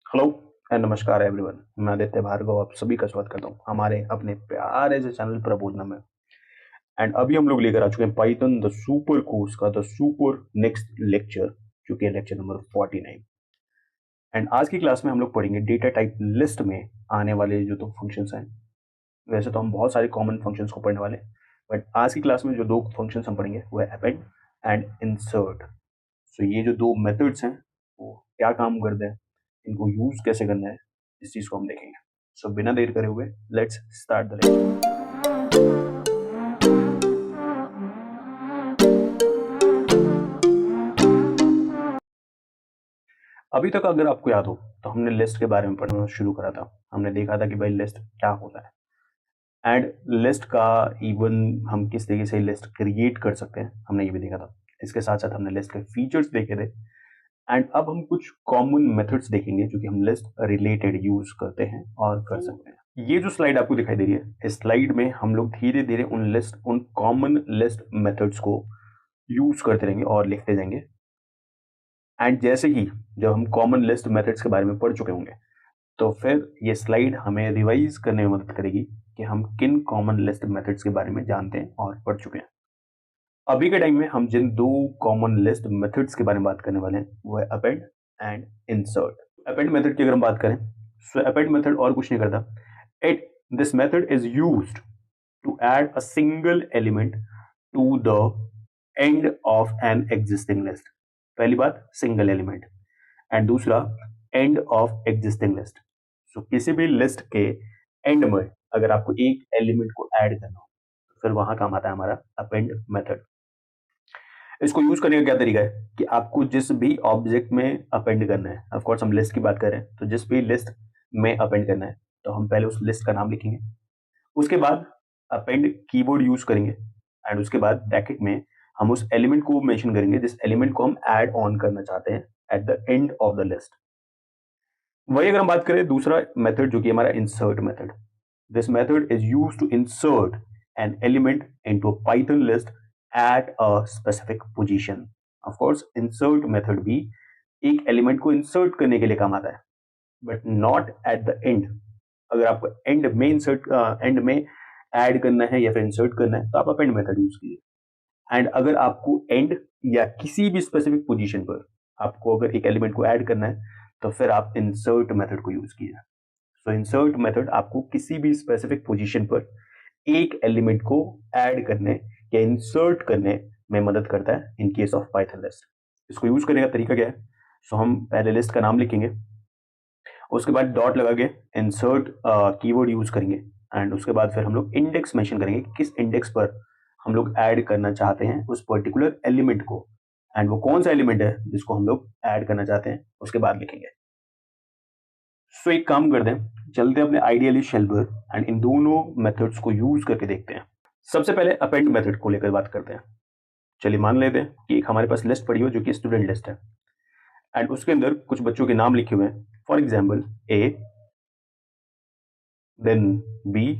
Hello and नमस्कार everyone. मैं आदित्य भार्गव आप सभी का स्वागत करता हूँ हमारे अपने प्यारे से चैनल प्रबोधना में। एंड अभी हम लोग लेकर आ चुके हैं पाइथन द सुपर कोर्स का द सुपर नेक्स्ट लेक्चर, जो कि है लेक्चर नंबर 49। एंड आज की क्लास में हम लोग पढ़ेंगे डेटा टाइप लिस्ट में आने वाले जो दो फंक्शंस हैं। वैसे तो हम बहुत सारे कॉमन फंक्शंस को पढ़ने वाले हैं, बट आज की क्लास में जो दो फंक्शंस हम पढ़ेंगे वो है अपेंड एंड इंसर्ट। सो ये जो दो मेथड्स हैं वो क्या काम करते हैं, इनको यूज कैसे करना है, इस चीज को हम देखेंगे। सो बिना देर करे हुए लेट्स स्टार्ट द लेक्चर। अभी तक अगर आपको याद हो तो हमने लिस्ट के बारे में पढ़ना शुरू करा था। हमने देखा था कि भाई लिस्ट क्या होता है एंड लिस्ट का इवन हम किस तरीके से लिस्ट क्रिएट कर सकते हैं, हमने ये भी देखा था। इसके साथ साथ हमने लिस्ट के फीचर्स देखे थे। एंड अब हम कुछ कॉमन मेथड्स देखेंगे जो कि हम लिस्ट रिलेटेड यूज करते हैं और कर सकते हैं। ये जो स्लाइड आपको दिखाई दे रही है, इस स्लाइड में हम लोग धीरे धीरे उन कॉमन लिस्ट मेथड्स को यूज करते रहेंगे और लिखते जाएंगे। एंड जैसे ही जब हम कॉमन लिस्ट मेथड्स के बारे में पढ़ चुके होंगे तो फिर ये स्लाइड हमें रिवाइज करने में मदद करेगी कि हम किन कॉमन लिस्ट मेथड्स के बारे में जानते हैं और पढ़ चुके हैं। अभी के टाइम में हम जिन दो कॉमन लिस्ट मेथड्स के बारे में बात करने वाले हैं वो है append and insert. Append method की अगर हम बात करें, सो अपेंड मेथड और कुछ नहीं करता। It this method is used to add a single element to the end of an existing list. पहली बात सिंगल एलिमेंट, एंड दूसरा end of existing list. So किसी भी लिस्ट के एंड में अगर आपको एक एलिमेंट को ऐड करना हो तो फिर वहां काम आता है हमारा अपेंड मेथड। इसको यूज करने का क्या तरीका है कि आपको जिस भी ऑब्जेक्ट में अपेंड करना है, ऑफ कोर्स हम लिस्ट की बात कर रहे हैं, तो जिस भी लिस्ट में अपेंड करना है तो हम पहले उस लिस्ट का नाम लिखेंगे। उसके बाद अपेंड कीवर्ड यूज करेंगे एंड उसके बाद ब्रैकेट में हम उस एलिमेंट को मेंशन करेंगे जिस एलिमेंट को हम ऐड ऑन करना चाहते हैं at the end of the list. वही अगर हम बात करें दूसरा मेथड जो कि हमारा insert method, this method is used to insert an element into a Python list at a specific position. Of course insert method भी एक एलिमेंट को इंसर्ट करने के लिए काम आता है, but not at the end. अगर आपको एंड में ऐड करना है या फिर इंसर्ट करना है तो आप अपेंड मेथड यूज कीजिए। एंड अगर आपको एंड या किसी भी स्पेसिफिक पोजीशन पर आपको अगर एक एलिमेंट को ऐड करना है तो फिर आप इंसर्ट मेथड को यूज कीजिए। सो इंसर्ट मेथड आपको किसी भी स्पेसिफिक पोजीशन पर एक एलिमेंट को ऐड करने या इंसर्ट करने में मदद करता है in case of Python list. इसको यूज करने का तरीका क्या है? सो हम पहले लिस्ट का नाम लिखेंगे, उसके बाद डॉट लगा के इंसर्ट कीवर्ड यूज करेंगे एंड उसके बाद फिर हम लोग इंडेक्स मेंशन करेंगे कि किस इंडेक्स पर हम लोग ऐड करना चाहते हैं उस पर्टिकुलर एलिमेंट को, एंड वो कौन सा एलिमेंट है जिसको हम लोग ऐड करना चाहते हैं उसके बाद लिखेंगे। सो एक काम करते हैं, चलते हैं अपने आइडियली शेल पर एंड इन दोनों मेथड्स को यूज करके देखते हैं। सबसे पहले अपेंड मेथड को लेकर बात करते हैं। चलिए मान लेते हैं कि एक हमारे पास लिस्ट पड़ी हो जो कि स्टूडेंट लिस्ट है एंड उसके अंदर कुछ बच्चों के नाम लिखे हुए हैं। For example A, then B,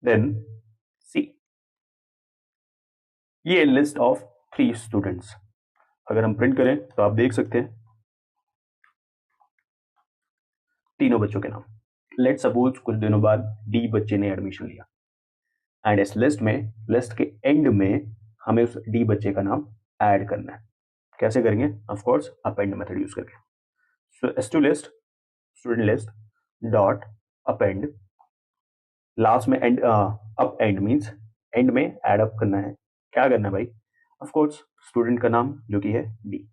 then C. ये लिस्ट ऑफ 3 स्टूडेंट्स। अगर हम प्रिंट करें तो आप देख सकते हैं तीनों बच्चों के नाम। लेट सपोज कुछ दिनों बाद डी बच्चे ने एडमिशन लिया एंड इस लिस्ट में, लिस्ट के एंड में हमें उस डी बच्चे का नाम ऐड करना है। कैसे करेंगे? Of course append method use करके। So S two list student list dot append, last में end up end means end में ऐड अप करना है। क्या करना है भाई? ऑफ कोर्स स्टूडेंट का नाम जो कि है डी।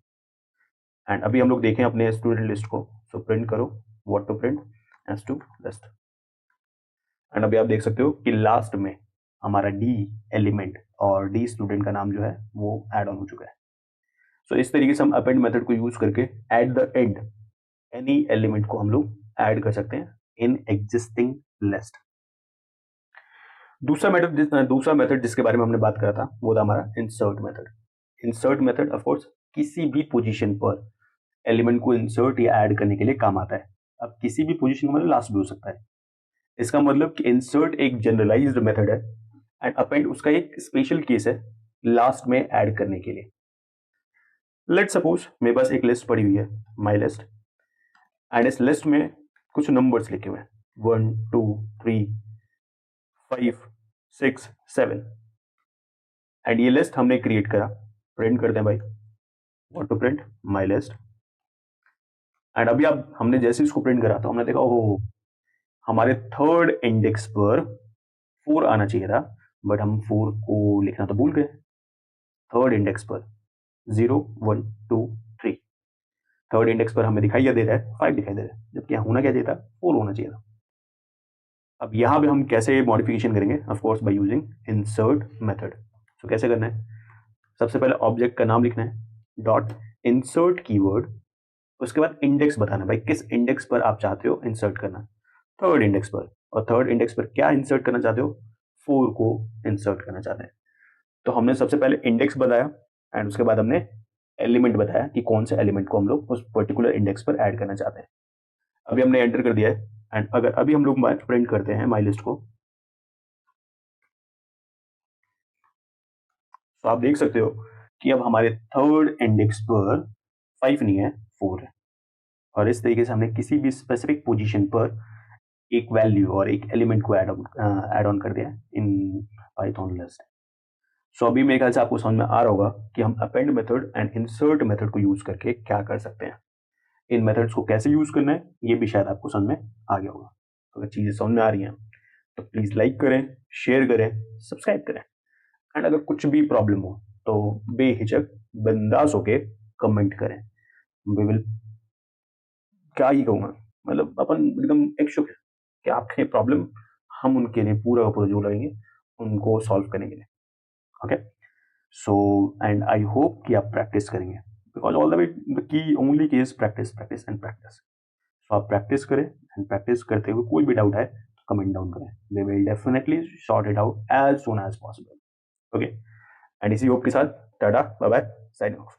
एंड अभी हम लोग देखें अपने स्टूडेंट लिस्ट को, सो प्रिंट करो what to print S two list. And अभी आप देख सकते हो कि लास्ट में हमारा डी एलिमेंट और डी स्टूडेंट का नाम जो है वो ऐड ऑन हो चुका है। सो इस तरीके से हम अपेंड मेथड को यूज करके at the end any element को हम लोग ऐड कर सकते हैं इन एग्जिस्टिंग लिस्ट। दूसरा मेथड जिसके बारे में हमने बात करा था वो था हमारा insert method. Insert method of course किसी भी पोजीशन पर एलिमेंट को इंसर्ट या ऐड करने के लिए काम आता है। अब किसी भी पोजीशन का मतलब लास्ट भी हो सकता है। इसका मतलब कि इंसर्ट एक जनरलाइज्ड मेथड है एंड अपेंड उसका एक स्पेशल केस है लास्ट में ऐड करने के लिए। लेट सपोज मेरे पास एक लिस्ट पड़ी हुई है, माई लिस्ट, एंड इस लिस्ट में कुछ नंबर्स लिखे हुए हैं 1 2 3 5 6 7 एंड ये लिस्ट हमने क्रिएट करा। प्रिंट करते हैं भाई, what to print my list. And अभी अब हमने जैसे इसको प्रिंट करा तो हमने देखा ओह हमारे थर्ड इंडेक्स पर 4 आना चाहिए था, बट हम 4 को लिखना तो भूल गए। थर्ड इंडेक्स पर 0 1 2 3 थर्ड इंडेक्स पर हमें दिखाई दे रहा है 5 दिखाई दे रहा है, जबकि यहाँ होना क्या चाहिए था 4 होना चाहिए था। अब यहाँ पे हम कैसे मॉडिफिकेशन करेंगे, of course by using insert method. तो कैसे करना है, सबसे पहले ऑब्जेक्ट का नाम लिखना है डॉट इंसर्ट कीवर्ड, उसके बाद इंडेक्स बताना भाई किस इंडेक्स पर आप चाहते हो इंसर्ट करना, थर्ड इंडेक्स पर। और थर्ड इंडेक्स पर क्या इंसर्ट करना चाहते हो, 4 को इंसर्ट करना चाहते हैं। तो हमने सबसे पहले इंडेक्स बताया एंड उसके बाद हमने एलिमेंट बताया कि कौन से एलिमेंट को हम लोग उस पर्टिकुलर इंडेक्स पर ऐड करना चाहते हैं। अभी हमने एंटर कर दिया है एंड अगर अभी हम लोग प्रिंट करते हैं माई लिस्ट को, तो आप देख सकते हो कि अब हमारे थर्ड इंडेक्स पर 5 नहीं है 4 है। और इस तरीके से हमने किसी भी स्पेसिफिक पोजीशन पर एक वैल्यू और एक एलिमेंट को ऐड ऑन कर दिया इन पाइथन लिस्ट। सो अभी मेरे ख्याल से आपको समझ में आ रहा होगा कि हम append method and insert method को यूज करके क्या कर सकते हैं। इन मेथड्स को कैसे यूज करना है ये भी शायद आपको समझ में आ गया होगा। अगर चीजें समझ में आ रही हैं तो प्लीज लाइक करें, शेयर करें, सब्सक्राइब करें एंड अगर कुछ भी प्रॉब्लम हो तो बेहिचक बिंदास होके कमेंट करें। वी विल, क्या ही कहूँगा, मतलब अपन एकदम इच्छुक है कि आपके प्रॉब्लम हम उनके लिए पूरा का पूरा जो लगेंगे उनको सॉल्व करने के लिए। Okay, so and I hope कि आप प्रैक्टिस करेंगे, because all the way the key only key is practice practice and practice. So आप प्रैक्टिस करें एंड प्रैक्टिस करते हुए कोई भी डाउट है तो कमेंट डाउन करें, we will definitely sort it out as soon as possible. Okay, and इसी होप के साथ tata bye bye, sign of.